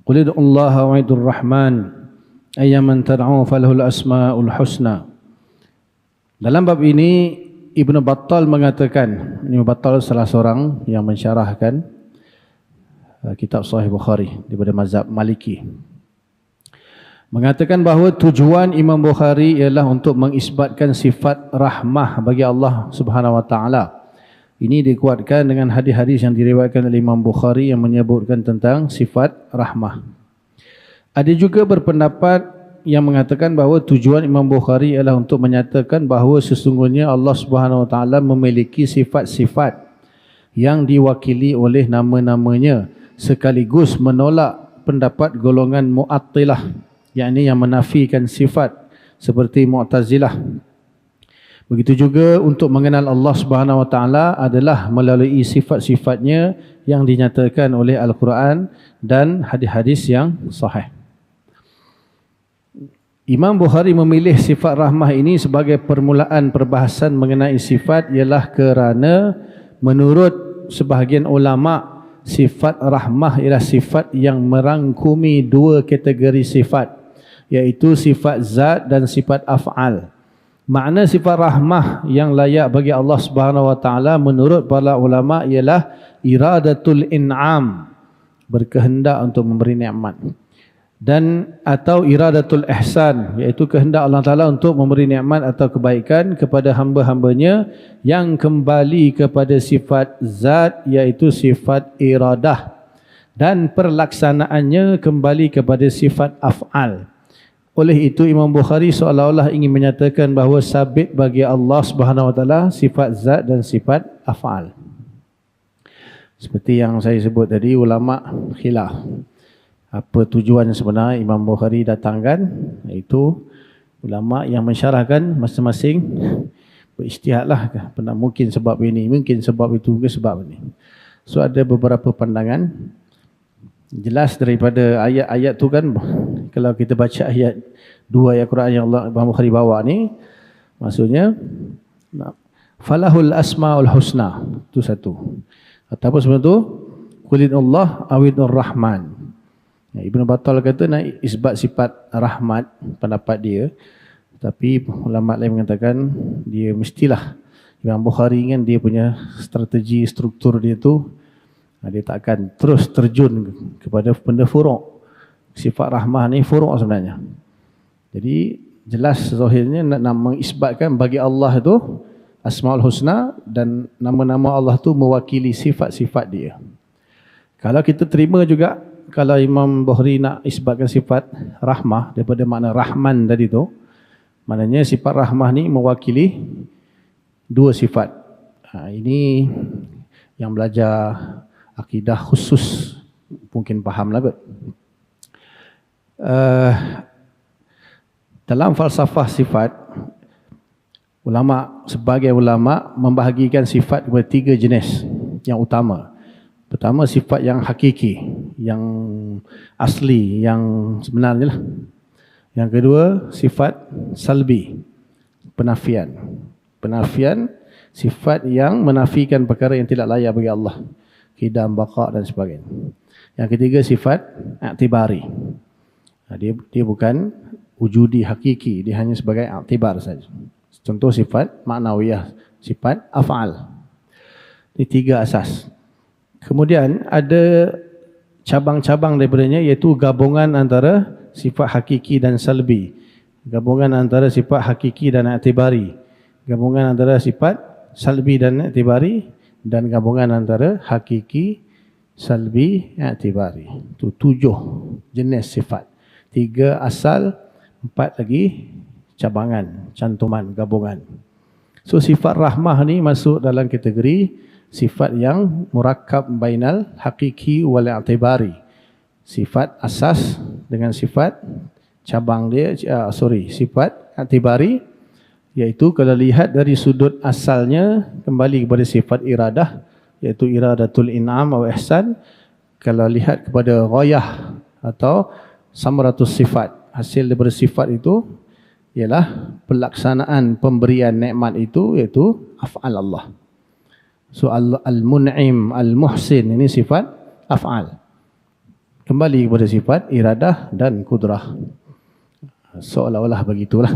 Qul ud'ullaha wa'idur rahman ayyaman tad'u falahul asmaul husna. Dalam bab ini Ibnu Battal mengatakan, Ibnu Battal salah seorang yang mensyarahkan kitab Sahih Bukhari daripada mazhab Maliki, mengatakan bahawa tujuan Imam Bukhari ialah untuk mengisbatkan sifat rahmah bagi Allah Subhanahu wa taala. Ini dikuatkan dengan hadis-hadis yang diriwayatkan oleh Imam Bukhari yang menyebutkan tentang sifat rahmah. Ada juga berpendapat yang mengatakan bahawa tujuan Imam Bukhari ialah untuk menyatakan bahawa sesungguhnya Allah Subhanahu wa taala memiliki sifat-sifat yang diwakili oleh nama-namanya, sekaligus menolak pendapat golongan Mu'attilah, yakni yang menafikan sifat seperti Mu'tazilah. Begitu juga untuk mengenal Allah Subhanahu wa taala adalah melalui sifat-sifatnya yang dinyatakan oleh Al-Quran dan hadis-hadis yang sahih. Imam Bukhari memilih sifat rahmah ini sebagai permulaan perbahasan mengenai sifat ialah kerana menurut sebahagian ulama, sifat rahmah ialah sifat yang merangkumi dua kategori sifat, iaitu sifat zat dan sifat af'al. Makna sifat rahmah yang layak bagi Allah Subhanahu wa taala menurut para ulama ialah iradatul in'am, berkehendak untuk memberi nikmat, dan atau iradatul ihsan, iaitu kehendak Allah Taala untuk memberi nikmat atau kebaikan kepada hamba-hambanya yang kembali kepada sifat zat, iaitu sifat iradah, dan perlaksanaannya kembali kepada sifat af'al. Oleh itu Imam Bukhari seolah-olah ingin menyatakan bahawa sabit bagi Allah Subhanahu wa taala sifat zat dan sifat af'al. Seperti yang saya sebut tadi, ulama khilaf apa tujuan sebenar Imam Bukhari datangkan, iaitu ulama yang mensyarahkan masing-masing berijtihadlah, mungkin sebab ini, mungkin sebab itu, mungkin sebab ini. So ada beberapa pandangan. Jelas daripada ayat-ayat tu kan, kalau kita baca ayat 2 ayat Quran yang Allah Imam Bukhari bawa ni, maksudnya falahul asmaul husna, itu satu. Ataupun sebelum tu qulillah awidur rahman. Ibnu Battal kata nak isbat sifat rahmat, pendapat dia, tapi ulama lain mengatakan dia mestilah, Imam Bukhari kan dia punya strategi, struktur dia tu, dia takkan terus terjun kepada benda furuk. Sifat rahmah ni furuk sebenarnya. Jadi jelas zahirnya nak mengisbatkan bagi Allah itu Asmaul Husna, dan nama-nama Allah tu mewakili sifat-sifat dia. Kalau kita terima juga, kalau Imam Bukhari nak isbatkan sifat rahmah daripada makna Rahman tadi tu, maknanya sifat rahmah ni mewakili dua sifat. Ini yang belajar akidah khusus mungkin faham lah kot. Dalam falsafah sifat, sebagai ulama membahagikan sifat kepada tiga jenis yang utama. Pertama, sifat yang hakiki, yang asli, yang sebenarnya lah. Yang kedua, sifat salbi, penafian. Penafian, sifat yang menafikan perkara yang tidak layak bagi Allah, qidam, baqa dan sebagainya. Yang ketiga, sifat i'tibari. Dia bukan wujudi hakiki, dia hanya sebagai i'tibar saja. Contoh sifat maknawiyah, sifat af'al. Ini tiga asas. Kemudian ada cabang-cabang daripadanya, iaitu gabungan antara sifat hakiki dan salbi, gabungan antara sifat hakiki dan i'tibari, gabungan antara sifat salbi dan i'tibari, dan gabungan antara hakiki, salbi, i'tibari. Itu 7 jenis sifat. 3 asal, 4 lagi cabangan, cantuman, gabungan. So sifat rahmah ni masuk dalam kategori sifat yang murakkab bainal hakiki wal i'tibari. Sifat asas dengan sifat cabang dia, sifat i'tibari, iaitu kalau lihat dari sudut asalnya kembali kepada sifat iradah, iaitu iradatul in'am atau ihsan. Kalau lihat kepada ghayah atau samaratus sifat, hasil daripada sifat itu ialah pelaksanaan pemberian nikmat itu, iaitu af'al Allah. So al-mun'im, al-muhsin, ini sifat af'al. kembali kepada sifat iradah dan kudrah. Seolah-olah begitulah.